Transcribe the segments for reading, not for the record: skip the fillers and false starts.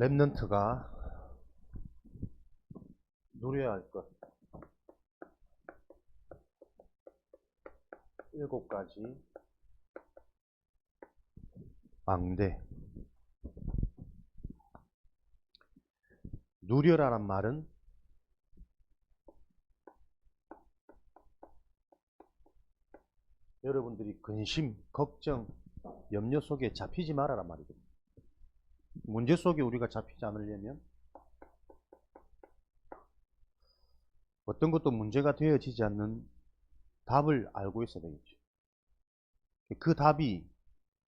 랩넌트가 누려야 할 것 7가지 앙대. 누려라란 말은 여러분들이 근심, 걱정, 염려 속에 잡히지 말아란 말이거든요. 문제 속에 우리가 잡히지 않으려면 어떤 것도 문제가 되어지지 않는 답을 알고 있어야 되겠죠. 그 답이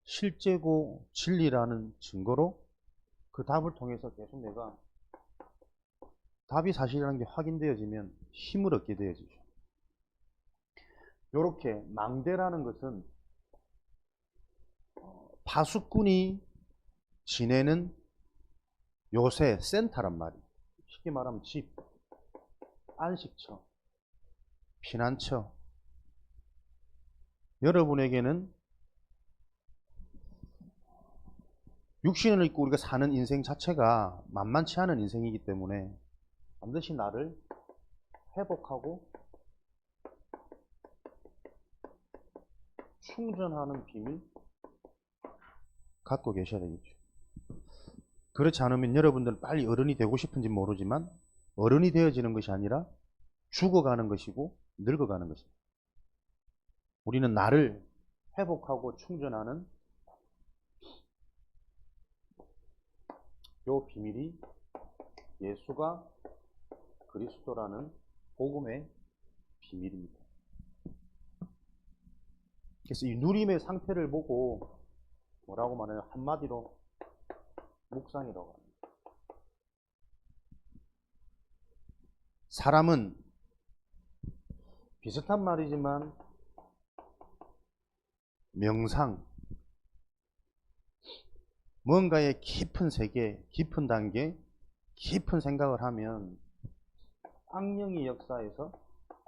실제고 진리라는 증거로 그 답을 통해서 계속 내가 답이 사실이라는 게 확인되어지면 힘을 얻게 되어지죠. 이렇게 망대라는 것은 파수꾼이 지내는 요새 센터란 말이에요. 쉽게 말하면 집, 안식처, 피난처. 여러분에게는 육신을 입고 우리가 사는 인생 자체가 만만치 않은 인생이기 때문에 반드시 나를 회복하고 충전하는 비밀 갖고 계셔야 되겠죠. 그렇지 않으면 여러분들은 빨리 어른이 되고 싶은지 모르지만 어른이 되어지는 것이 아니라 죽어가는 것이고 늙어가는 것입니다. 우리는 나를 회복하고 충전하는 요 비밀이 예수가 그리스도라는 복음의 비밀입니다. 그래서 이 누림의 상태를 보고 뭐라고 말하냐, 한마디로 묵상이라고 합니다. 사람은 비슷한 말이지만 명상, 뭔가의 깊은 세계, 깊은 단계, 깊은 생각을 하면 악령의 역사에서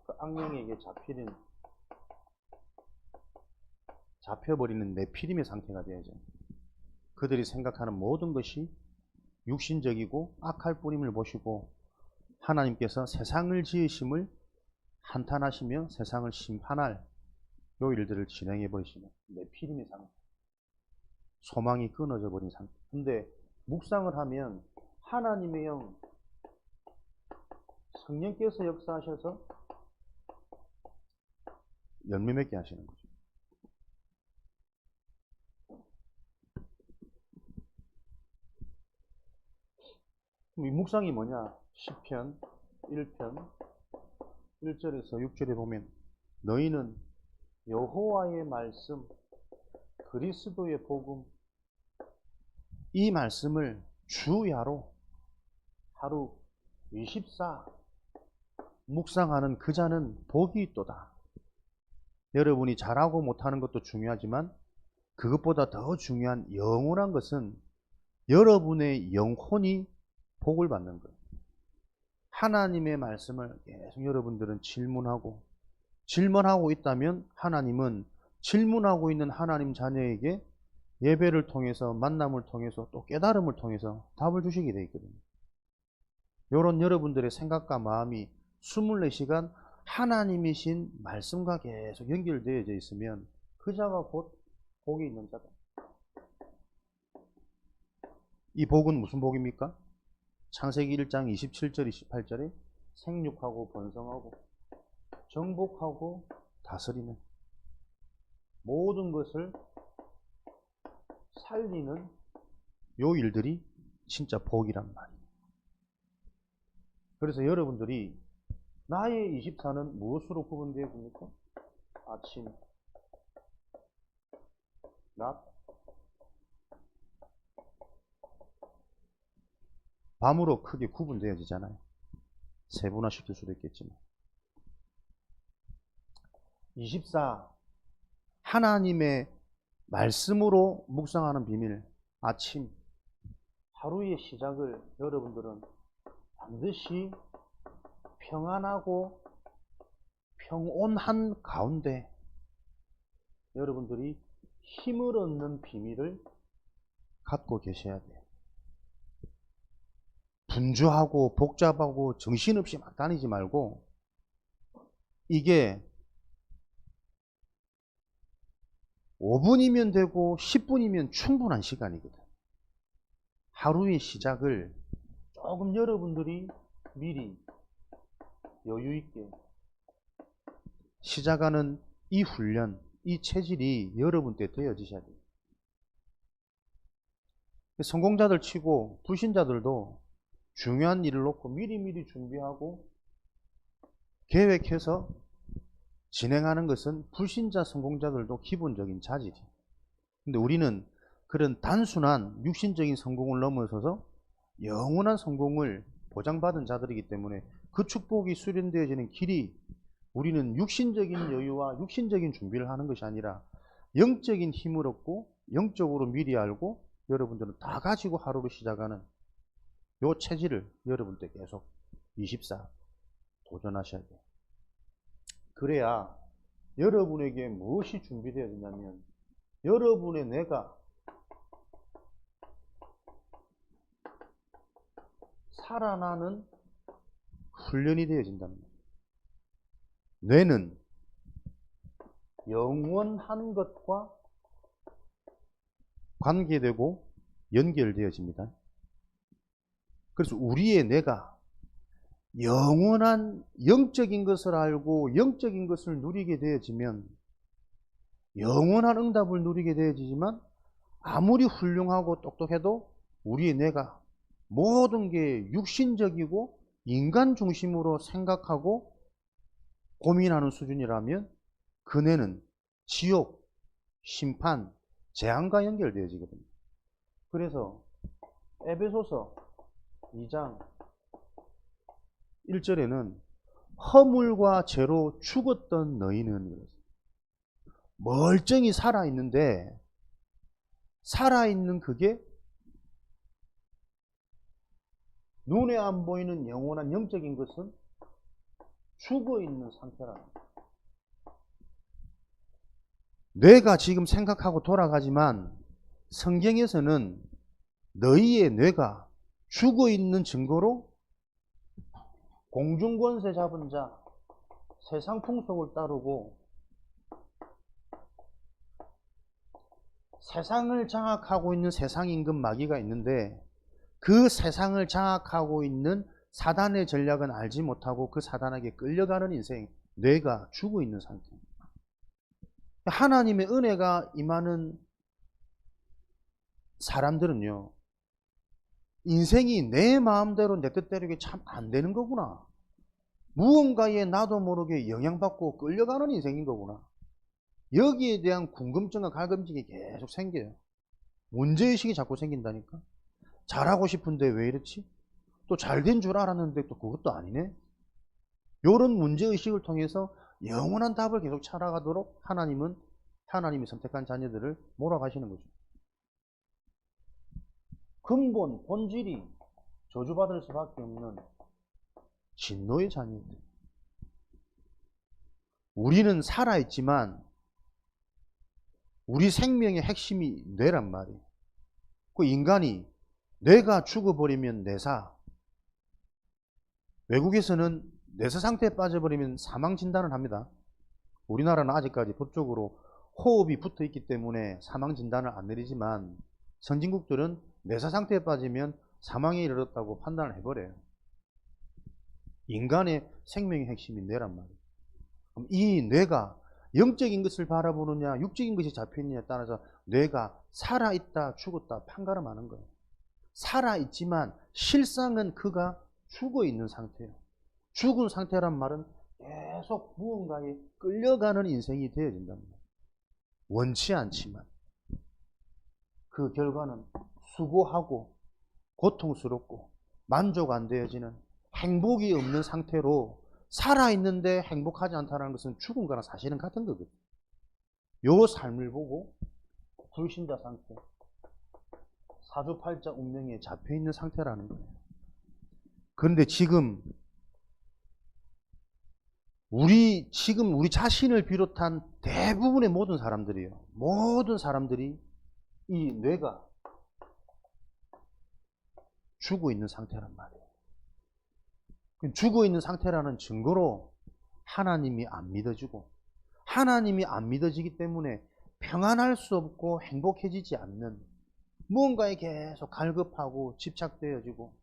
그 악령에게 잡혀버리는 네피림의 상태가 되어져. 그들이 생각하는 모든 것이 육신적이고 악할 뿌림을 보시고 하나님께서 세상을 지으심을 한탄하시며 세상을 심판할 요 일들을 진행해 버리시는 네피림의 상태. 소망이 끊어져 버린 상태. 근데 묵상을 하면 하나님의 영, 성령께서 역사하셔서 열매 맺게 하시는 거죠. 그럼 이 묵상이 뭐냐? 시편 1편 1절에서 6절에 보면 너희는 여호와의 말씀, 그리스도의 복음, 이 말씀을 주야로 하루 24 묵상하는 그 자는 복이 있도다. 여러분이 잘하고 못하는 것도 중요하지만 그것보다 더 중요한 영원한 것은 여러분의 영혼이 복을 받는 거예요. 하나님의 말씀을 계속 여러분들은 질문하고 있다면 하나님은 질문하고 있는 하나님 자녀에게 예배를 통해서, 만남을 통해서, 또 깨달음을 통해서 답을 주시게 되어 있거든요. 이런 여러분들의 생각과 마음이 24시간 하나님이신 말씀과 계속 연결되어져 있으면 그 자가 곧 복이 있는 자다. 이 복은 무슨 복입니까? 창세기 1장 27절 28절에 생육하고 번성하고 정복하고 다스리는 모든 것을 살리는 요 일들이 진짜 복이란 말이에요. 그래서 여러분들이 나의 24는 무엇으로 구분되어집니까? 아침, 낮, 밤으로 크게 구분되어지잖아요. 세분화시킬 수도 있겠지만 24 하나님의 말씀으로 묵상하는 비밀, 아침 하루의 시작을 여러분들은 반드시 평안하고 평온한 가운데 여러분들이 힘을 얻는 비밀을 갖고 계셔야 돼요. 분주하고 복잡하고 정신없이 막 다니지 말고 이게 5분이면 되고 10분이면 충분한 시간이거든. 하루의 시작을 조금 여러분들이 미리 여유 있게 시작하는 이 훈련, 이 체질이 여러분 때 되어지셔야 돼요. 성공자들 치고 불신자들도 중요한 일을 놓고 미리미리 준비하고 계획해서 진행하는 것은 불신자 성공자들도 기본적인 자질이에요. 근데 우리는 그런 단순한 육신적인 성공을 넘어서서 영원한 성공을 보장받은 자들이기 때문에 그 축복이 수련되어지는 길이 우리는 육신적인 여유와 육신적인 준비를 하는 것이 아니라 영적인 힘을 얻고 영적으로 미리 알고 여러분들은 다 가지고 하루를 시작하는 요 체질을 여러분들 계속 24 도전하셔야 돼요. 그래야 여러분에게 무엇이 준비되어야 되냐면 여러분의 뇌가 살아나는 훈련이 되어진답니다. 뇌는 영원한 것과 관계되고 연결되어집니다. 그래서 우리의 뇌가 영원한 영적인 것을 알고 영적인 것을 누리게 되어지면 영원한 응답을 누리게 되어지지만 아무리 훌륭하고 똑똑해도 우리의 뇌가 모든 게 육신적이고 인간 중심으로 생각하고 고민하는 수준이라면 그 뇌는 지옥, 심판, 재앙과 연결되어지거든요. 그래서 에베소서 2장 1절에는 허물과 죄로 죽었던 너희는 멀쩡히 살아있는데 살아있는 그게 눈에 안 보이는 영원한 영적인 것은 죽어있는 상태라는 거예요. 뇌가 지금 생각하고 돌아가지만 성경에서는 너희의 뇌가 죽어있는 증거로 공중권세 잡은 자, 세상 풍속을 따르고 세상을 장악하고 있는 세상 임금 마귀가 있는데 그 세상을 장악하고 있는 사단의 전략은 알지 못하고 그 사단에게 끌려가는 인생, 뇌가 죽어있는 상태입니다. 하나님의 은혜가 임하는 사람들은요, 인생이 내 마음대로 내 뜻대로 이게 참 안 되는 거구나. 무언가에 나도 모르게 영향받고 끌려가는 인생인 거구나. 여기에 대한 궁금증과 갈금증이 계속 생겨요. 문제의식이 자꾸 생긴다니까. 잘하고 싶은데 왜 이렇지? 또 잘된 줄 알았는데 또 그것도 아니네. 이런 문제의식을 통해서 영원한 답을 계속 찾아가도록 하나님이 선택한 자녀들을 몰아가시는 거죠. 근본, 본질이 저주받을 수밖에 없는 진노의 자녀들. 우리는 살아있지만 우리 생명의 핵심이 뇌란 말이에요. 그 인간이 뇌가 죽어버리면 뇌사, 외국에서는 뇌사 상태에 빠져버리면 사망 진단을 합니다. 우리나라는 아직까지 법적으로 호흡이 붙어 있기 때문에 사망 진단을 안 내리지만 선진국들은 뇌사 상태에 빠지면 사망에 이르렀다고 판단을 해버려요. 인간의 생명의 핵심이 뇌란 말이에요. 그럼 이 뇌가 영적인 것을 바라보느냐 육적인 것이 잡혀있느냐에 따라서 뇌가 살아있다 죽었다 판가름하는 거예요. 살아있지만 실상은 그가 죽어있는 상태예요. 죽은 상태란 말은 계속 무언가에 끌려가는 인생이 되어진답니다. 원치 않지만 그 결과는 수고하고 고통스럽고 만족 안 되어지는 행복이 없는 상태로 살아있는데 행복하지 않다는 것은 죽은 거랑 사실은 같은 거거든요. 요 삶을 보고 불신자 상태, 사주팔자 운명에 잡혀있는 상태라는 거예요. 그런데 지금 우리 자신을 비롯한 대부분의 모든 사람들이요. 모든 사람들이 이 뇌가 죽어 있는 상태란 말이에요. 죽어 있는 상태라는 증거로 하나님이 안 믿어지고, 하나님이 안 믿어지기 때문에 평안할 수 없고 행복해지지 않는, 무언가에 계속 갈급하고 집착되어지고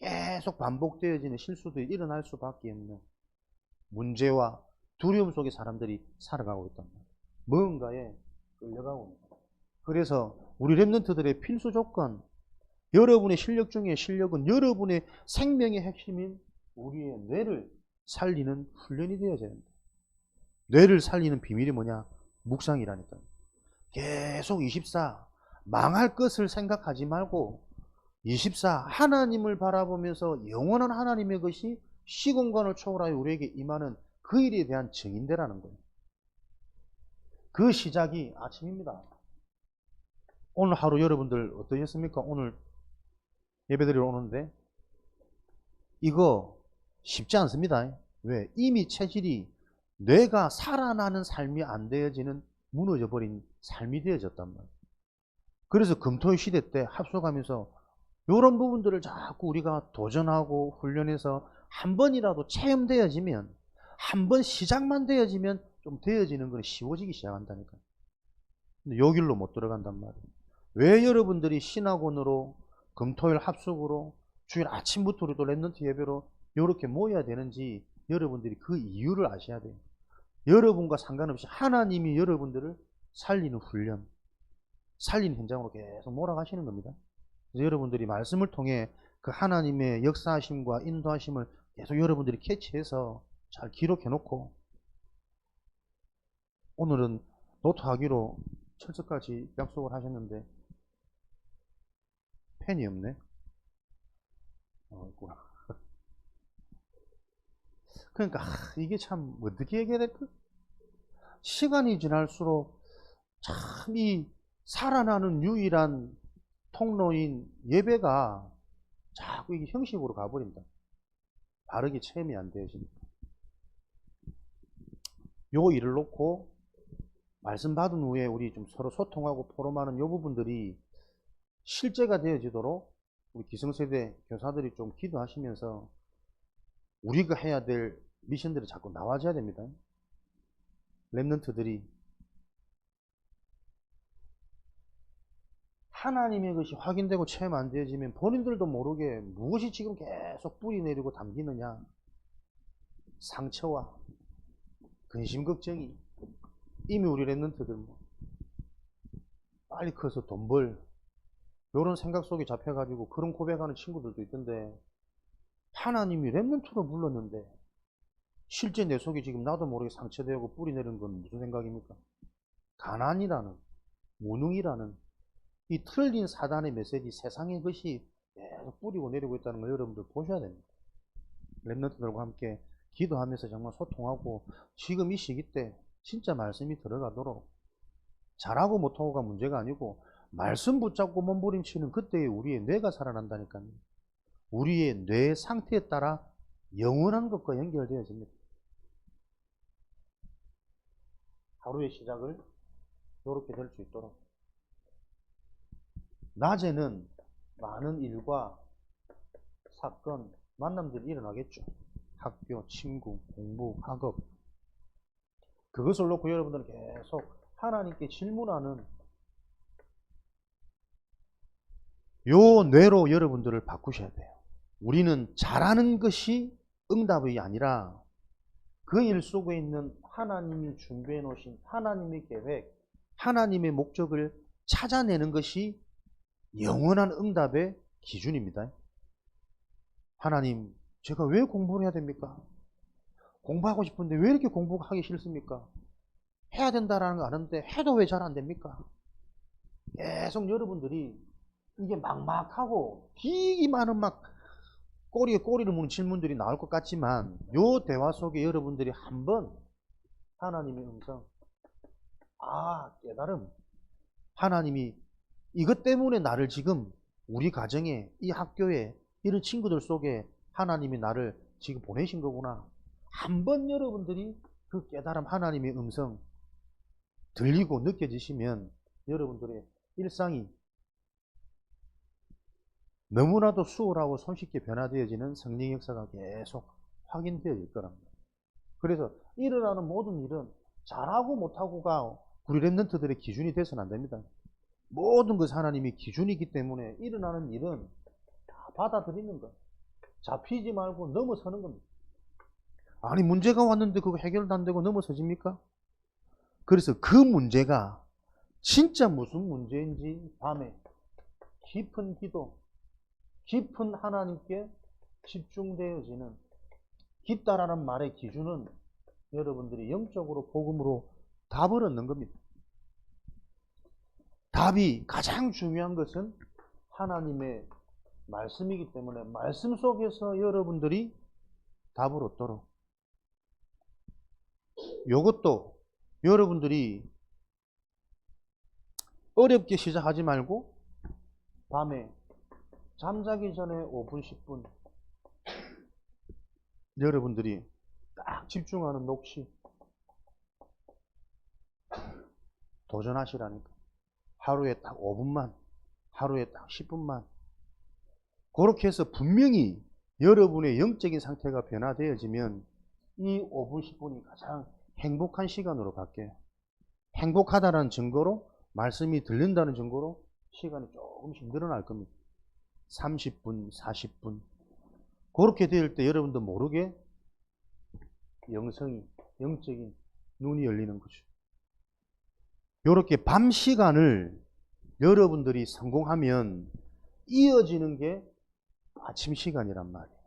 계속 반복되어지는 실수들이 일어날 수밖에 없는 문제와 두려움 속에 사람들이 살아가고 있단 말이에요. 무언가에 끌려가고 있는 거예요. 그래서 우리 랩런트들의 필수 조건, 여러분의 실력 중에 실력은 여러분의 생명의 핵심인 우리의 뇌를 살리는 훈련이 되어야 됩니다. 뇌를 살리는 비밀이 뭐냐? 묵상이라니까요. 계속 24 망할 것을 생각하지 말고 24 하나님을 바라보면서 영원한 하나님의 것이 시공간을 초월하여 우리에게 임하는 그 일에 대한 증인되라는 거예요. 그 시작이 아침입니다. 오늘 하루 여러분들 어떠셨습니까? 오늘 예배드리러 오는데 이거 쉽지 않습니다. 왜? 이미 체질이 뇌가 살아나는 삶이 안 되어지는 무너져버린 삶이 되어졌단 말이에요. 그래서 금토일 시대 때 합숙하면서 이런 부분들을 자꾸 우리가 도전하고 훈련해서 한 번이라도 체험되어지면, 한 번 시작만 되어지면 좀 되어지는 건 쉬워지기 시작한다니까요. 근데 요 길로 못 들어간단 말이에요. 왜 여러분들이 신학원으로 금토일 합숙으로 주일 아침부터 우리도 랩런트 예배로 이렇게 모여야 되는지 여러분들이 그 이유를 아셔야 돼요. 여러분과 상관없이 하나님이 여러분들을 살리는 훈련, 살리는 현장으로 계속 몰아가시는 겁니다. 그래서 여러분들이 말씀을 통해 그 하나님의 역사하심과 인도하심을 계속 여러분들이 캐치해서 잘 기록해 놓고, 오늘은 노트하기로 철석같이 약속을 하셨는데 펜이 없네. 그러니까 이게 참 어떻게 얘기해야 될까? 시간이 지날수록 참 이 살아나는 유일한 통로인 예배가 자꾸 이게 형식으로 가버린다. 바르게 체험이 안 되어지니까. 요 일을 놓고 말씀 받은 후에 우리 좀 서로 소통하고 포럼하는 요 부분들이 실제가 되어지도록 우리 기성세대 교사들이 좀 기도하시면서 우리가 해야 될 미션들이 자꾸 나와줘야 됩니다. 랩런트들이 하나님의 것이 확인되고 체험 안 되어지면 본인들도 모르게 무엇이 지금 계속 뿌리 내리고 담기느냐, 상처와 근심 걱정이 이미 우리 랩런트들 뭐 빨리 커서 돈 벌 이런 생각 속에 잡혀가지고 그런 고백하는 친구들도 있던데, 하나님이 랩런트로 불렀는데 실제 내 속에 지금 나도 모르게 상처되고 뿌리 내리는 건 무슨 생각입니까? 가난이라는, 무능이라는 이 틀린 사단의 메시지, 세상의 것이 계속 뿌리고 내리고 있다는 걸 여러분들 보셔야 됩니다. 랩런트들과 함께 기도하면서 정말 소통하고 지금 이 시기 때 진짜 말씀이 들어가도록, 잘하고 못하고가 문제가 아니고 말씀 붙잡고 몸부림치는 그때에 우리의 뇌가 살아난다니까요. 우리의 뇌 상태에 따라 영원한 것과 연결되어집니다. 하루의 시작을 이렇게 될 수 있도록 낮에는 많은 일과 사건, 만남들이 일어나겠죠. 학교, 친구, 공부, 학업. 그것을 놓고 여러분들은 계속 하나님께 질문하는 요 뇌로 여러분들을 바꾸셔야 돼요. 우리는 잘하는 것이 응답이 아니라 그 일 속에 있는 하나님이 준비해 놓으신 하나님의 계획, 하나님의 목적을 찾아내는 것이 영원한 응답의 기준입니다. 하나님, 제가 왜 공부를 해야 됩니까? 공부하고 싶은데 왜 이렇게 공부하기 싫습니까? 해야 된다라는 거 아는데 해도 왜 잘 안 됩니까? 계속 여러분들이 이게 막막하고 되게 많은 막 꼬리에 꼬리를 무는 질문들이 나올 것 같지만, 요 대화 속에 여러분들이 한번 하나님의 음성, 깨달음, 하나님이 이것 때문에 나를 지금 우리 가정에, 이 학교에, 이런 친구들 속에 하나님이 나를 지금 보내신 거구나. 한번 여러분들이 그 깨달음, 하나님의 음성 들리고 느껴지시면 여러분들의 일상이 너무나도 수월하고 손쉽게 변화되어지는 성령 역사가 계속 확인되어질 거랍니다. 그래서 일어나는 모든 일은 잘하고 못하고가 우리 랩런트들의 기준이 돼서는 안 됩니다. 모든 것이 하나님의 기준이기 때문에 일어나는 일은 다 받아들이는 거예요. 잡히지 말고 넘어서는 겁니다. 아니 문제가 왔는데 그거 해결도 안 되고 넘어서집니까? 그래서 그 문제가 진짜 무슨 문제인지 밤에 깊은 기도, 깊은 하나님께 집중되어지는 깊다라는 말의 기준은 여러분들이 영적으로 복음으로 답을 얻는 겁니다. 답이 가장 중요한 것은 하나님의 말씀이기 때문에 말씀 속에서 여러분들이 답을 얻도록 이것도 여러분들이 어렵게 시작하지 말고 밤에 잠자기 전에 5분 10분 여러분들이 딱 집중하는 녹시 도전하시라니까. 하루에 딱 5분만, 하루에 딱 10분만. 그렇게 해서 분명히 여러분의 영적인 상태가 변화되어지면 이 5분, 10분이 가장 행복한 시간으로 바뀌어요. 행복하다는 증거로, 말씀이 들린다는 증거로 시간이 조금씩 늘어날 겁니다. 30분, 40분. 그렇게 될 때 여러분도 모르게 영적인 눈이 열리는 거죠. 이렇게 밤 시간을 여러분들이 성공하면 이어지는 게 아침 시간이란 말이에요.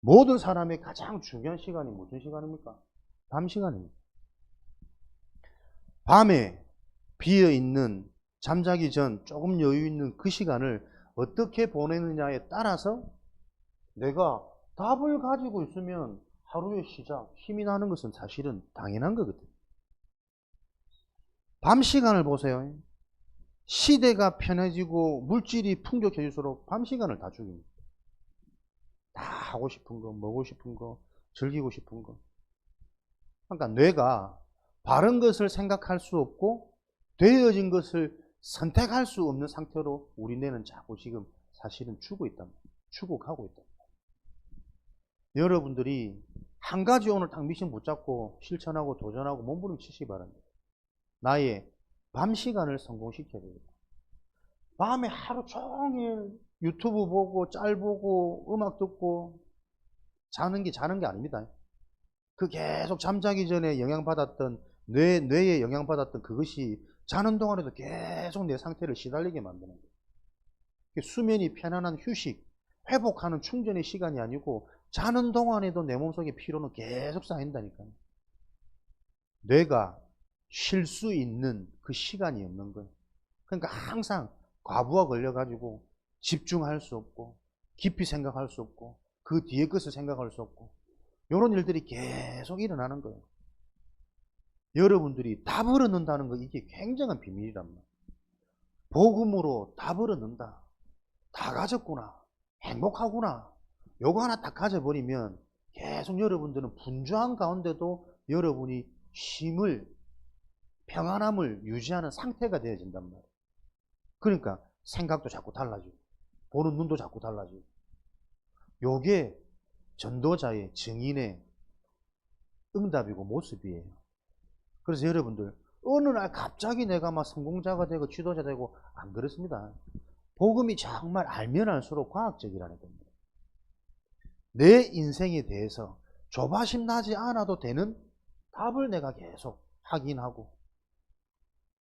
모든 사람의 가장 중요한 시간이 무슨 시간입니까? 밤 시간입니다. 밤에 비어있는 잠자기 전 조금 여유 있는 그 시간을 어떻게 보내느냐에 따라서 내가 답을 가지고 있으면 하루의 시작, 힘이 나는 것은 사실은 당연한 거거든요. 밤 시간을 보세요. 시대가 편해지고 물질이 풍족해질수록 밤 시간을 다 죽입니다. 다 하고 싶은 거, 먹고 싶은 거, 즐기고 싶은 거. 그러니까 뇌가 바른 것을 생각할 수 없고 되어진 것을 선택할 수 없는 상태로 우리 뇌는 자꾸 지금 사실은 추구하고 있다. 여러분들이 한 가지 오늘 딱 미션 붙잡고 실천하고 도전하고 몸부림치시기 바랍니다. 나의 밤 시간을 성공시켜야 됩니다. 밤에 하루 종일 유튜브 보고 짤 보고 음악 듣고 자는 게 아닙니다. 그 계속 잠자기 전에 영향받았던 뇌에 영향받았던 그것이 자는 동안에도 계속 내 상태를 시달리게 만드는 거예요. 수면이 편안한 휴식, 회복하는 충전의 시간이 아니고 자는 동안에도 내 몸속에 피로는 계속 쌓인다니까요. 뇌가 쉴 수 있는 그 시간이 없는 거예요. 그러니까 항상 과부하 걸려가지고 집중할 수 없고 깊이 생각할 수 없고 그 뒤에 것을 생각할 수 없고 이런 일들이 계속 일어나는 거예요. 여러분들이 답을 얻는다는 거 이게 굉장한 비밀이란 말이에요. 복음으로 답을 얻는다. 다 가졌구나. 행복하구나. 요거 하나 딱 가져버리면 계속 여러분들은 분주한 가운데도 여러분이 쉼을, 평안함을 유지하는 상태가 되어진단 말이에요. 그러니까 생각도 자꾸 달라지고 보는 눈도 자꾸 달라지고 요게 전도자의 증인의 응답이고 모습이에요. 그래서 여러분들 어느 날 갑자기 내가 막 성공자가 되고 지도자 되고 안 그렇습니다. 복음이 정말 알면 알수록 과학적이라는 겁니다. 내 인생에 대해서 조바심 나지 않아도 되는 답을 내가 계속 확인하고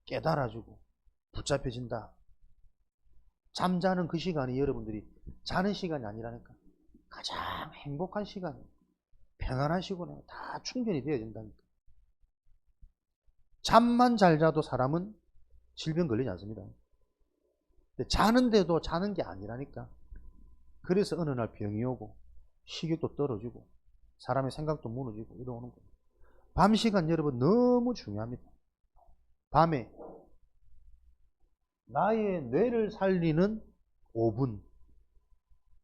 깨달아주고 붙잡혀진다. 잠자는 그 시간이 여러분들이 자는 시간이 아니라니까 가장 행복한 시간이에요. 평안한 시간에 다 충전이 되어진다니까. 잠만 잘 자도 사람은 질병 걸리지 않습니다. 근데 자는데도 자는 게 아니라니까. 그래서 어느 날 병이 오고 식욕도 떨어지고 사람의 생각도 무너지고 이러는 거예요. 밤 시간 여러분 너무 중요합니다. 밤에 나의 뇌를 살리는 5분,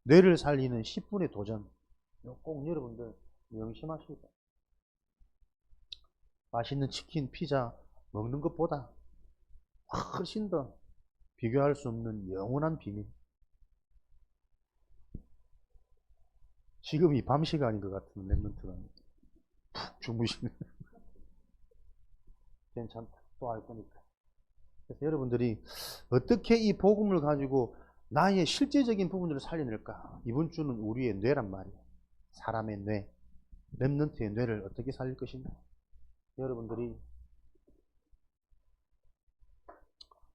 뇌를 살리는 10분의 도전. 꼭 여러분들 명심하시고 맛있는 치킨, 피자 먹는 것보다 훨씬 더 비교할 수 없는 영원한 비밀. 지금이 밤 시간인 것 같은 랩런트가 푹 주무시는. 괜찮다. 또 알 거니까. 그래서 여러분들이 어떻게 이 복음을 가지고 나의 실제적인 부분들을 살려낼까? 이번 주는 우리의 뇌란 말이에요. 사람의 뇌, 랩런트의 뇌를 어떻게 살릴 것인가? 여러분들이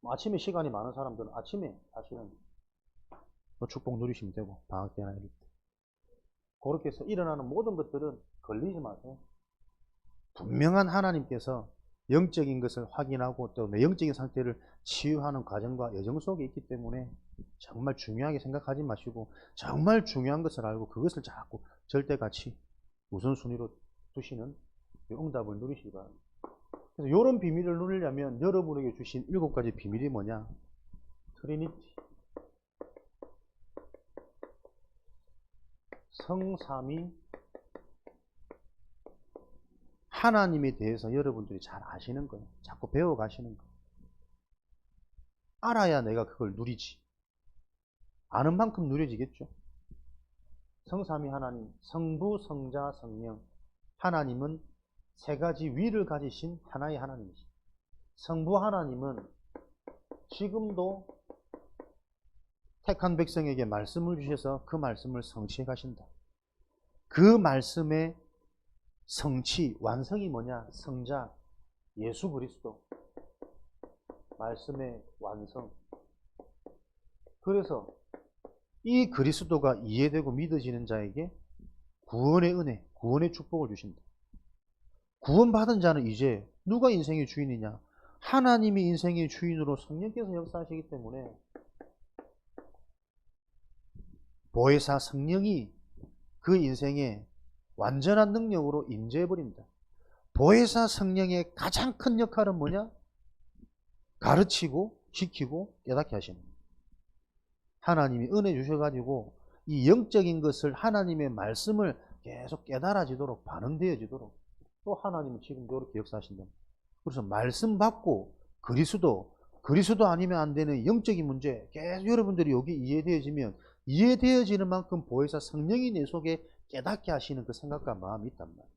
아침에 시간이 많은 사람들은 아침에 사실은 축복 누리시면 되고, 방학 때나 이럴 때. 그렇게 해서 일어나는 모든 것들은 걸리지 마세요. 분명한 하나님께서 영적인 것을 확인하고 또 내 영적인 상태를 치유하는 과정과 여정 속에 있기 때문에 정말 중요하게 생각하지 마시고 정말 중요한 것을 알고 그것을 자꾸 절대같이 우선순위로 두시는 응답을 누리시기 바랍니다. 그래서 이런 비밀을 누리려면 여러분에게 주신 7가지 비밀이 뭐냐? 트리니티, 성삼위, 하나님에 대해서 여러분들이 잘 아시는 거예요. 자꾸 배워가시는 거예요. 알아야 내가 그걸 누리지. 아는 만큼 누려지겠죠. 성삼위 하나님, 성부, 성자, 성령. 하나님은 3가지 위를 가지신 하나의 하나님이십니다. 성부 하나님은 지금도 택한 백성에게 말씀을 주셔서 그 말씀을 성취해 가신다. 그 말씀의 성취, 완성이 뭐냐? 성자, 예수 그리스도. 말씀의 완성. 그래서 이 그리스도가 이해되고 믿어지는 자에게 구원의 은혜, 구원의 축복을 주신다. 구원받은 자는 이제 누가 인생의 주인이냐? 하나님이 인생의 주인으로 성령께서 역사하시기 때문에 보혜사 성령이 그 인생에 완전한 능력으로 임재해버립니다. 보혜사 성령의 가장 큰 역할은 뭐냐? 가르치고 지키고 깨닫게 하시는 거예요. 하나님이 은혜 주셔가지고 이 영적인 것을 하나님의 말씀을 계속 깨달아지도록 반응되어지도록 또 하나님은 지금도 이렇게 역사하신다. 그래서 말씀 받고 그리스도 아니면 안 되는 영적인 문제 계속 여러분들이 여기 이해되어지면 이해되어지는 만큼 보혜사 성령이 내 속에 깨닫게 하시는 그 생각과 마음이 있단 말이에요.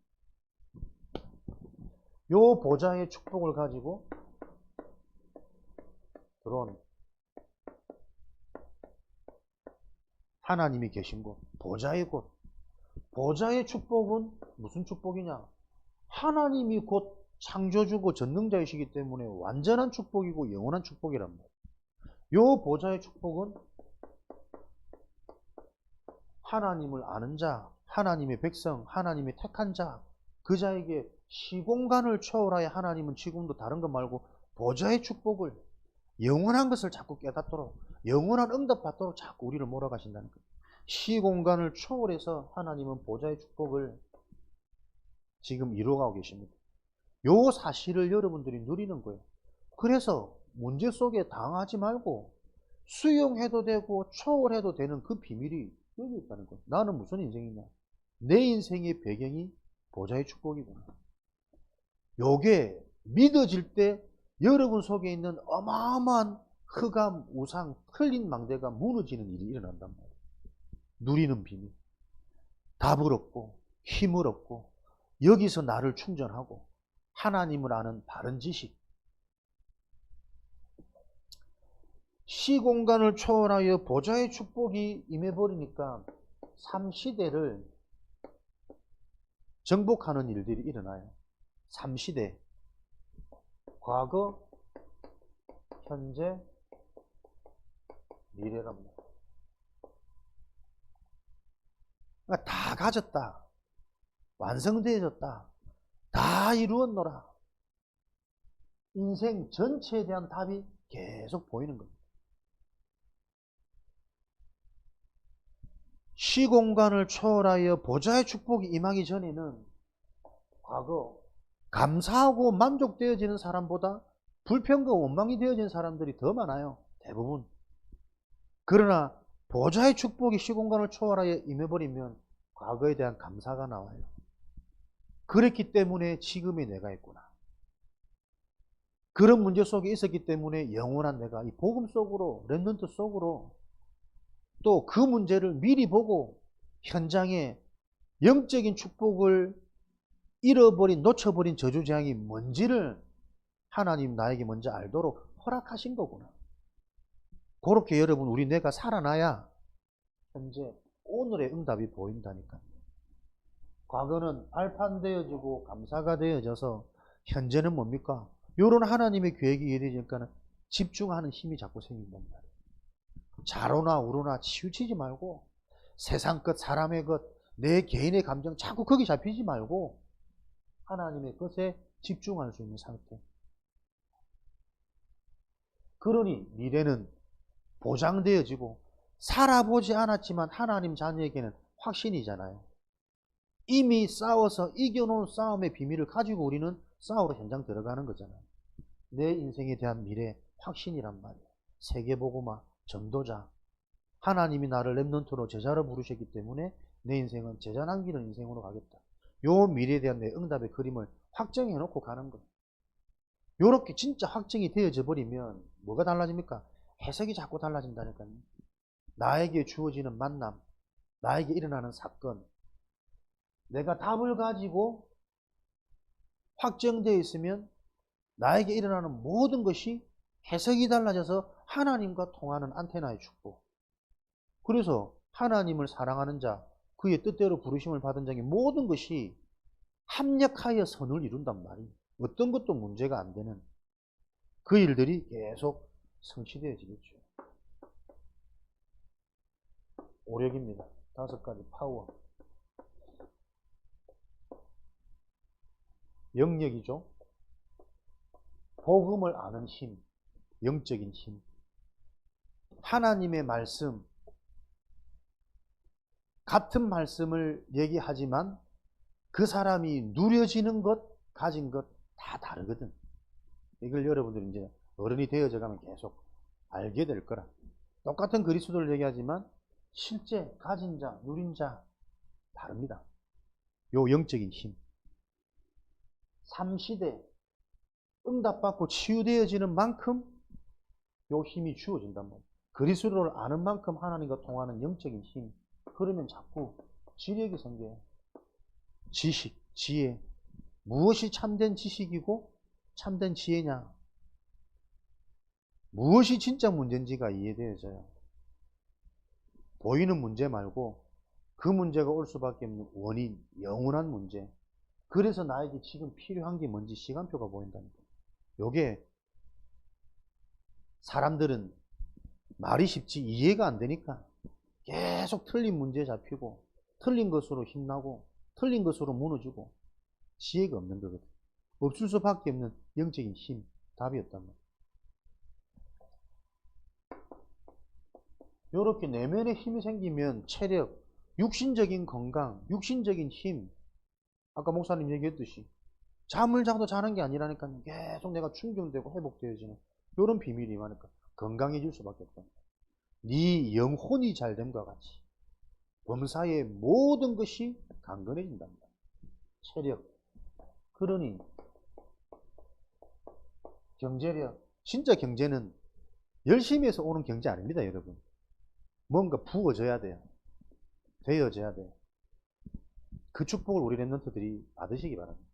요 보좌의 축복을 가지고 들어온 하나님이 계신 곳, 보좌의 곳. 보좌의 축복은 무슨 축복이냐? 하나님이 곧 창조주고 전능자이시기 때문에 완전한 축복이고 영원한 축복이란 말이에요. 요 보좌의 축복은 하나님을 아는 자, 하나님의 백성, 하나님의 택한 자, 그 자에게 시공간을 초월하여 하나님은 지금도 다른 것 말고 보좌의 축복을 영원한 것을 자꾸 깨닫도록 영원한 응답 받도록 자꾸 우리를 몰아가신다는 거예요. 시공간을 초월해서 하나님은 보좌의 축복을 지금 이루어가고 계십니다. 요 사실을 여러분들이 누리는 거예요. 그래서 문제 속에 당하지 말고 수용해도 되고 초월해도 되는 그 비밀이 여기 있다는 거예요. 나는 무슨 인생이냐? 내 인생의 배경이 보좌의 축복이구나. 요게 믿어질 때 여러분 속에 있는 어마어마한 흑암, 우상, 틀린 망대가 무너지는 일이 일어난단 말이에요. 누리는 비밀. 답을 얻고 힘을 얻고 여기서 나를 충전하고 하나님을 아는 바른 지식. 시공간을 초월하여 보좌의 축복이 임해버리니까 3시대를 정복하는 일들이 일어나요. 3시대. 과거, 현재, 미래랍니다. 그러니까 다 가졌다. 완성되어졌다. 다 이루었노라. 인생 전체에 대한 답이 계속 보이는 겁니다. 시공간을 초월하여 보좌의 축복이 임하기 전에는 과거 감사하고 만족되어지는 사람보다 불평과 원망이 되어진 사람들이 더 많아요. 대부분. 그러나 보좌의 축복이 시공간을 초월하여 임해버리면 과거에 대한 감사가 나와요. 그랬기 때문에 지금의 내가 있구나. 그런 문제 속에 있었기 때문에 영원한 내가 이 복음 속으로, 렘넌트 속으로 또 그 문제를 미리 보고 현장에 영적인 축복을 잃어버린, 놓쳐버린 저주재앙이 뭔지를 하나님 나에게 먼저 알도록 허락하신 거구나. 그렇게 여러분 우리 뇌가 살아나야 현재 오늘의 응답이 보인다니까요. 과거는 알판되어지고 감사가 되어져서 현재는 뭡니까? 이런 하나님의 계획이 이루어지니까 집중하는 힘이 자꾸 생긴단 말이에요. 좌로나 우로나 치우치지 말고 세상 것, 사람의 것, 내 개인의 감정 자꾸 거기 잡히지 말고 하나님의 것에 집중할 수 있는 상태. 그러니 미래는 보장되어지고 살아보지 않았지만 하나님 자녀에게는 확신이잖아요. 이미 싸워서 이겨놓은 싸움의 비밀을 가지고 우리는 싸우러 현장 들어가는 거잖아요. 내 인생에 대한 미래 확신이란 말이에요. 세계복음화, 전도자. 하나님이 나를 렘넌트로 제자로 부르셨기 때문에 내 인생은 제자 남기는 인생으로 가겠다. 요 미래에 대한 내 응답의 그림을 확정해 놓고 가는 거예요. 요렇게 진짜 확정이 되어져 버리면 뭐가 달라집니까? 해석이 자꾸 달라진다니까요. 나에게 주어지는 만남, 나에게 일어나는 사건, 내가 답을 가지고 확정되어 있으면 나에게 일어나는 모든 것이 해석이 달라져서 하나님과 통하는 안테나의 축복. 그래서 하나님을 사랑하는 자, 그의 뜻대로 부르심을 받은 자의 모든 것이 합력하여 선을 이룬단 말이에요. 어떤 것도 문제가 안 되는 그 일들이 계속 성취되어지겠죠. 오력입니다. 5가지 파워. 영역이죠. 복음을 아는 힘, 영적인 힘. 하나님의 말씀, 같은 말씀을 얘기하지만 그 사람이 누려지는 것, 가진 것 다 다르거든. 이걸 여러분들이 이제 어른이 되어져 가면 계속 알게 될 거라. 똑같은 그리스도를 얘기하지만 실제 가진 자, 누린 자 다릅니다. 요 영적인 힘. 3시대 응답받고 치유되어지는 만큼 요 힘이 주어진단 말이에요. 그리스도를 아는 만큼 하나님과 통하는 영적인 힘. 그러면 자꾸 지력이 생겨요. 지식, 지혜. 무엇이 참된 지식이고 참된 지혜냐? 무엇이 진짜 문제인지가 이해되어져요. 보이는 문제 말고 그 문제가 올 수밖에 없는 원인, 영원한 문제. 그래서 나에게 지금 필요한 게 뭔지 시간표가 보인다니까. 요게 사람들은 말이 쉽지 이해가 안 되니까 계속 틀린 문제에 잡히고 틀린 것으로 힘나고 틀린 것으로 무너지고 지혜가 없는 거거든. 없을 수밖에 없는 영적인 힘, 답이었단 말이야. 이렇게 내면에 힘이 생기면 체력, 육신적인 건강, 육신적인 힘, 아까 목사님 얘기했듯이 잠을 자도 자는 게 아니라니까 계속 내가 충전되고 회복되어지는 이런 비밀이 많으니까 건강해질 수밖에 없다. 네 영혼이 잘 됨과 같이 범사의 모든 것이 강건해진답니다. 체력. 그러니 경제력. 진짜 경제는 열심히 해서 오는 경제 아닙니다, 여러분. 뭔가 부어져야 돼요. 되어져야 돼요. 그 축복을 우리 랩런트들이 받으시기 바랍니다.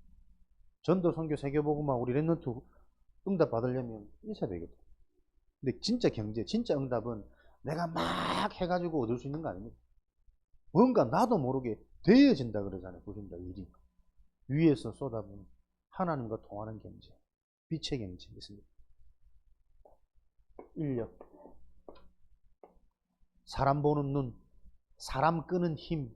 전도, 선교, 세계복음화 우리 랩런트 응답 받으려면 있어야 되겠다. 근데 진짜 경제, 진짜 응답은 내가 막 해가지고 얻을 수 있는 거 아닙니다. 뭔가 나도 모르게 되어진다 그러잖아요. 그런다 일이. 위에서 쏟아부는 하나님과 통하는 경제, 빛의 경제 있습니다. 인력. 사람 보는 눈, 사람 끄는 힘,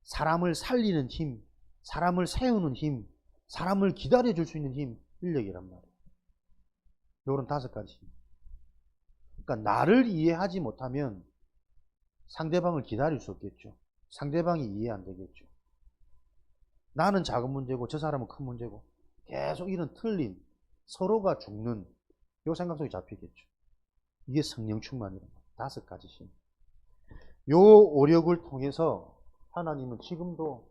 사람을 살리는 힘, 사람을 세우는 힘, 사람을 기다려줄 수 있는 힘, 인력이란 말이에요. 요런 5가지. 그러니까 나를 이해하지 못하면 상대방을 기다릴 수 없겠죠. 상대방이 이해 안 되겠죠. 나는 작은 문제고 저 사람은 큰 문제고 계속 이런 틀린 서로가 죽는 요 생각 속에 잡히겠죠. 이게 성령 충만이란 말이에요. 5가지 힘. 요 오력을 통해서 하나님은 지금도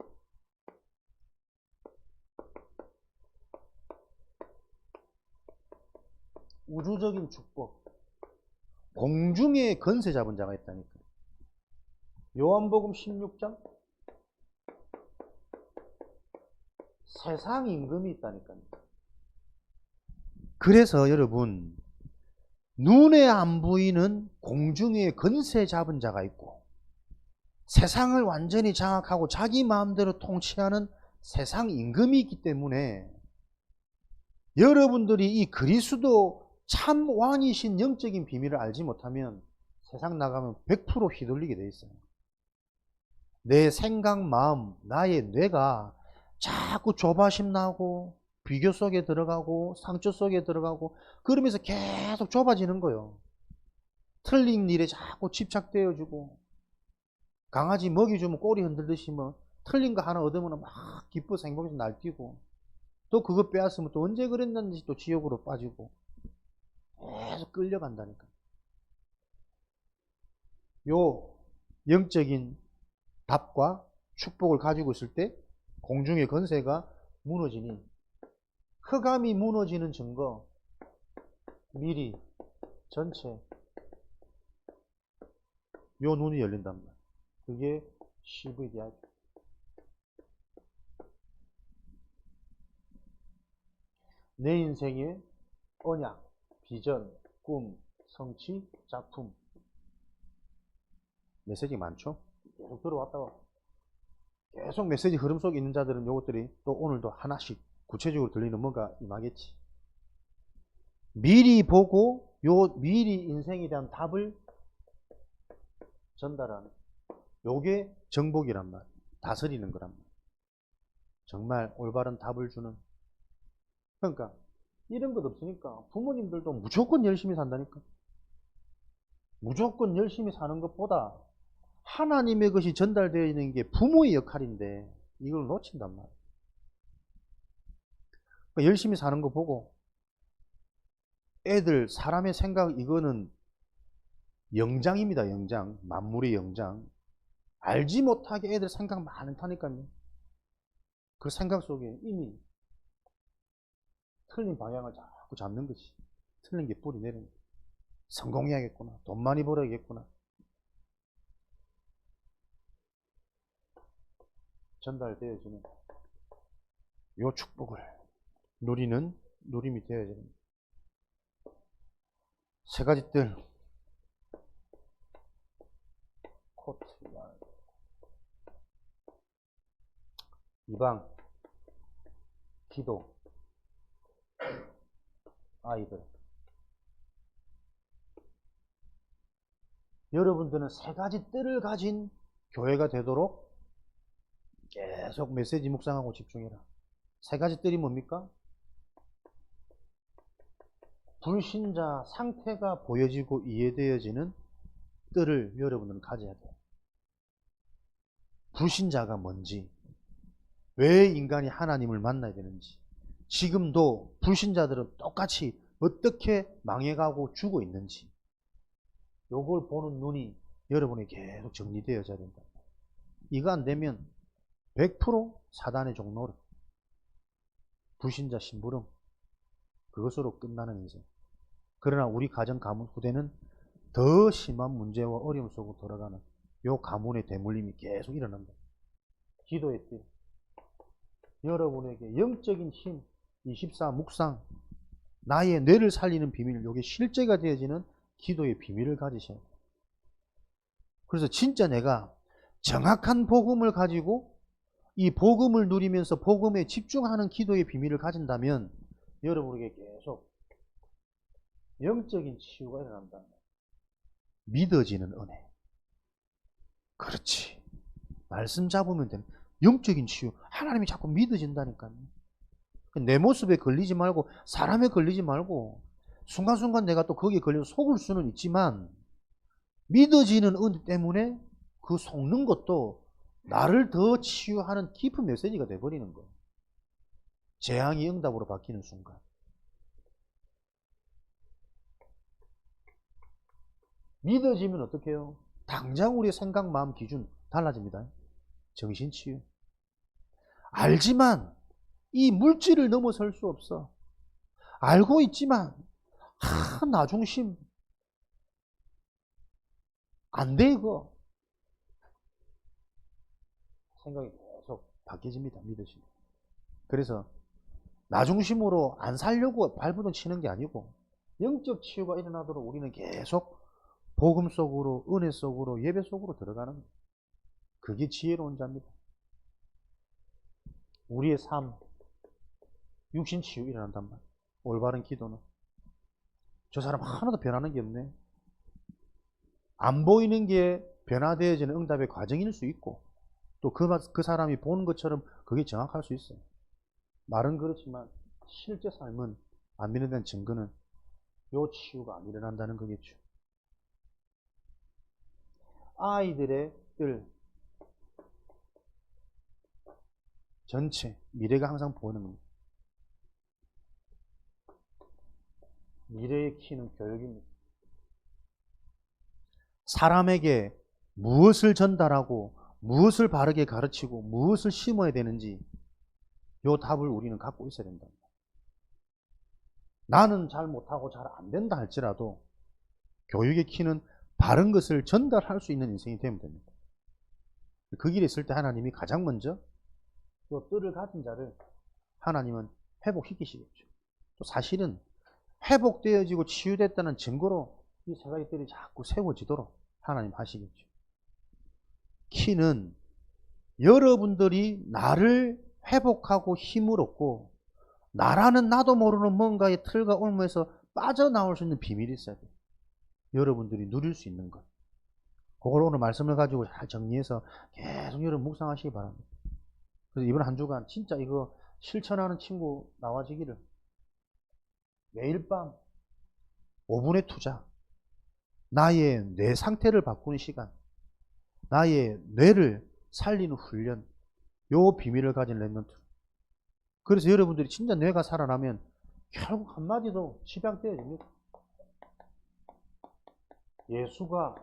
우주적인 축복, 공중에 건세 잡은 자가 있다니까요. 요한복음 16장 세상 임금이 있다니까요. 그래서 여러분, 눈에 안 보이는 공중에 건세 잡은 자가 있고, 세상을 완전히 장악하고 자기 마음대로 통치하는 세상 임금이 있기 때문에 여러분들이 이 그리스도 참 왕이신 영적인 비밀을 알지 못하면 세상 나가면 100% 휘둘리게 돼 있어요. 내 생각, 마음, 나의 뇌가 자꾸 조바심 나고 비교 속에 들어가고 상처 속에 들어가고 그러면서 계속 좁아지는 거예요. 틀린 일에 자꾸 집착되어지고, 강아지 먹이 주면 꼬리 흔들듯이 뭐 틀린 거 하나 얻으면 막 기뻐서 행복해서 날뛰고, 또 그거 빼앗으면 또 언제 그랬는지 또 지옥으로 빠지고 계속 끌려간다니까. 요 영적인 답과 축복을 가지고 있을 때 공중의 건세가 무너지니, 흑암이 무너지는 증거 미리 전체 요 눈이 열린단 말이야. 그게 CVDI. 내 인생의 언약, 비전, 꿈, 성취, 작품. 메시지 많죠? 계속 들어왔다가 계속 메시지 흐름 속에 있는 자들은 요것들이 또 오늘도 하나씩 구체적으로 들리는 뭔가 임하겠지. 미리 보고 요 미리 인생에 대한 답을 전달하는, 요게 정복이란 말, 다스리는 거란 말. 정말 올바른 답을 주는. 그러니까 이런 것 없으니까 부모님들도 무조건 열심히 산다니까. 무조건 열심히 사는 것보다 하나님의 것이 전달되어 있는 게 부모의 역할인데 이걸 놓친단 말이야. 그러니까 열심히 사는 거 보고 애들, 사람의 생각, 이거는 영장입니다. 영장. 만물의 영장. 알지 못하게 애들 생각 많다니까요. 그 생각 속에 이미 틀린 방향을 자꾸 잡는 거지. 틀린 게 뿌리 내리는 거지. 성공해야겠구나. 돈 많이 벌어야겠구나. 전달되어지는 요 축복을 누리는 누림이 되어야 됩니다. 세 가지 뜰. 코트, 이방, 기도, 아이들. 여러분들은 세 가지 뜰을 가진 교회가 되도록 계속 메시지 묵상하고 집중해라. 세 가지 뜰이 뭡니까? 불신자 상태가 보여지고 이해되어지는 뜰을 여러분들은 가져야 돼요. 불신자가 뭔지, 왜 인간이 하나님을 만나야 되는지, 지금도 불신자들은 똑같이 어떻게 망해가고 죽어 있는지, 요걸 보는 눈이 여러분이 계속 정리되어져야 된다. 이거 안 되면 100% 사단의 종노릇, 불신자 심부름, 그것으로 끝나는 인생. 그러나 우리 가정 가문 후대는 더 심한 문제와 어려움 속으로 들어가는 요 가문의 대물림이 계속 일어난다. 기도의 뜰. 여러분에게 영적인 힘, 24 묵상, 나의 뇌를 살리는 비밀, 요게 실제가 되어지는 기도의 비밀을 가지셔야 돼요. 그래서 진짜 내가 정확한 복음을 가지고 이 복음을 누리면서 복음에 집중하는 기도의 비밀을 가진다면 여러분에게 계속 영적인 치유가 일어난다. 믿어지는 은혜. 그렇지. 말씀 잡으면 되는 영적인 치유. 하나님이 자꾸 믿어진다니까요. 내 모습에 걸리지 말고, 사람에 걸리지 말고, 순간순간 내가 또 거기에 걸려서 속을 수는 있지만 믿어지는 은혜 때문에 그 속는 것도 나를 더 치유하는 깊은 메시지가 돼버리는 거예요. 재앙이 응답으로 바뀌는 순간. 믿어지면 어떻게 해요? 당장 우리의 생각, 마음, 기준 달라집니다. 정신치유. 알지만 이 물질을 넘어설 수 없어. 알고 있지만 나 중심 안 돼 이거. 생각이 계속 바뀌어집니다. 믿으시면. 그래서 나 중심으로 안 살려고 발버둥 치는 게 아니고 영적 치유가 일어나도록 우리는 계속 복음 속으로, 은혜 속으로, 예배 속으로 들어가는 거예요. 그게 지혜로운 자입니다. 우리의 삶, 육신 치유 일어난단 말이에요. 올바른 기도는. 저 사람 하나도 변하는 게 없네. 안 보이는 게 변화되어지는 응답의 과정일 수 있고 또 그 사람이 보는 것처럼 그게 정확할 수 있어요. 말은 그렇지만 실제 삶은 안 믿는다는 증거는 요 치유가 안 일어난다는 거겠죠. 아이들의 뜰 전체 미래가 항상 보이는 겁니다. 미래의 키는 교육입니다. 사람에게 무엇을 전달하고 무엇을 바르게 가르치고 무엇을 심어야 되는지 요 답을 우리는 갖고 있어야 된다. 나는 잘 못하고 잘 안 된다 할지라도 교육의 키는 바른 것을 전달할 수 있는 인생이 되면 됩니다. 그 길에 있을 때 하나님이 가장 먼저 요 뜰을 가진 자를 하나님은 회복시키시겠죠. 또 사실은 회복되어지고 치유됐다는 증거로 이 세 가지 뜰이 자꾸 세워지도록 하나님 하시겠죠. 키는 여러분들이 나를 회복하고 힘을 얻고 나라는 나도 모르는 뭔가의 틀과 올무에서 빠져나올 수 있는 비밀이 있어야 돼요. 여러분들이 누릴 수 있는 것. 그걸 오늘 말씀을 가지고 잘 정리해서 계속 여러분 묵상하시기 바랍니다. 그래서 이번 한 주간 진짜 이거 실천하는 친구 나와지기를. 매일 밤 5분의 투자. 나의 뇌 상태를 바꾸는 시간. 나의 뇌를 살리는 훈련. 요 비밀을 가진 랩런트. 그래서 여러분들이 진짜 뇌가 살아나면 결국 한마디도 집약되어집니다. 예수가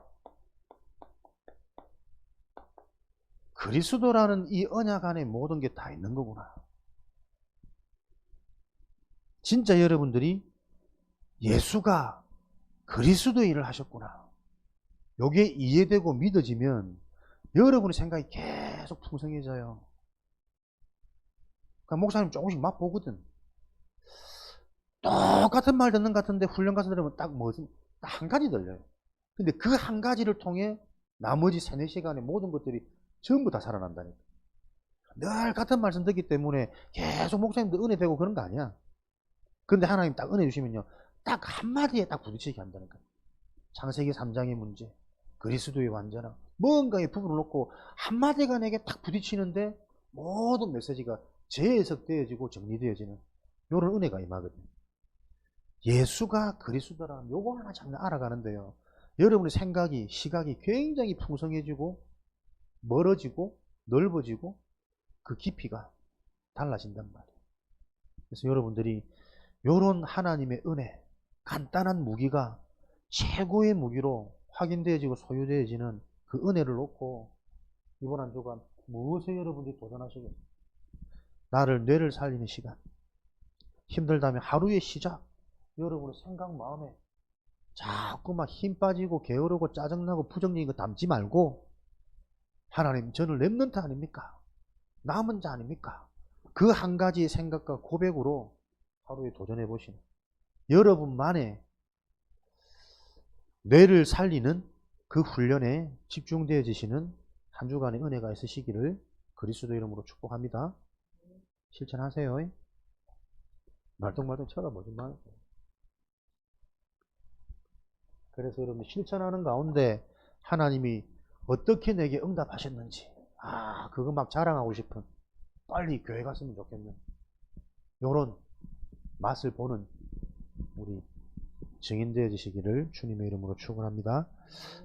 그리스도라는 이 언약 안에 모든 게 다 있는 거구나. 진짜 여러분들이 예수가 그리스도의 일을 하셨구나. 요게 이해되고 믿어지면 여러분의 생각이 계속 풍성해져요. 그러니까 목사님 조금씩 맛보거든. 똑같은 말 듣는 것 같은데 훈련 가서 들으면 딱 한 가지 들려요. 근데 그 한 가지를 통해 나머지 3-4시간의 모든 것들이 전부 다 살아난다니까. 늘 같은 말씀 듣기 때문에 계속 목사님도 은혜 되고 그런 거 아니야. 근데 하나님 딱 은혜 주시면요. 딱 한마디에 딱 부딪히게 한다니까. 창세기 3장의 문제, 그리스도의 완전함, 뭔가의 부분을 놓고 한마디가 내게 딱 부딪히는데 모든 메시지가 재해석되어지고 정리되어지는 이런 은혜가 임하거든요. 예수가 그리스도라는 요거 하나 참 알아가는데요. 여러분의 생각이, 시각이 굉장히 풍성해지고 멀어지고 넓어지고 그 깊이가 달라진단 말이에요. 그래서 여러분들이 요런 하나님의 은혜, 간단한 무기가 최고의 무기로 확인되어지고 소유되어지는 그 은혜를 놓고 이번 한 주간 무엇에 여러분들이 도전하시겠어요? 나를 뇌를 살리는 시간. 힘들다면 하루의 시작. 여러분의 생각 마음에 자꾸 막 힘 빠지고 게으르고 짜증나고 부정적인 거 담지 말고 하나님 저는 렘넌트 아닙니까? 남은 자 아닙니까? 그 한 가지의 생각과 고백으로 하루에 도전해 보시는 여러분만의 뇌를 살리는 그 훈련에 집중되어지시는 한 주간의 은혜가 있으시기를 그리스도 이름으로 축복합니다. 실천하세요. 말똥말똥 쳐다보지 마세요. 그래서 여러분 실천하는 가운데 하나님이 어떻게 내게 응답하셨는지 그거 막 자랑하고 싶은 빨리 교회 갔으면 좋겠는 요런 맛을 보는 우리 증인 되어지시기를 주님의 이름으로 축원합니다.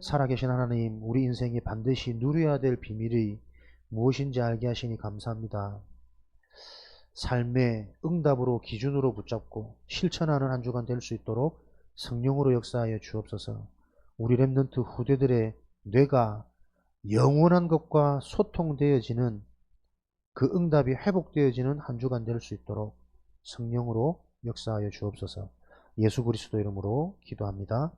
살아계신 하나님, 우리 인생에 반드시 누려야 될 비밀이 무엇인지 알게 하시니 감사합니다. 삶의 응답으로 기준으로 붙잡고 실천하는 한 주간 될 수 있도록 성령으로 역사하여 주옵소서. 우리 렘넌트 후대들의 뇌가 영원한 것과 소통되어지는 그 응답이 회복되어지는 한 주간 될 수 있도록 성령으로 역사하여 주옵소서. 예수 그리스도 이름으로 기도합니다.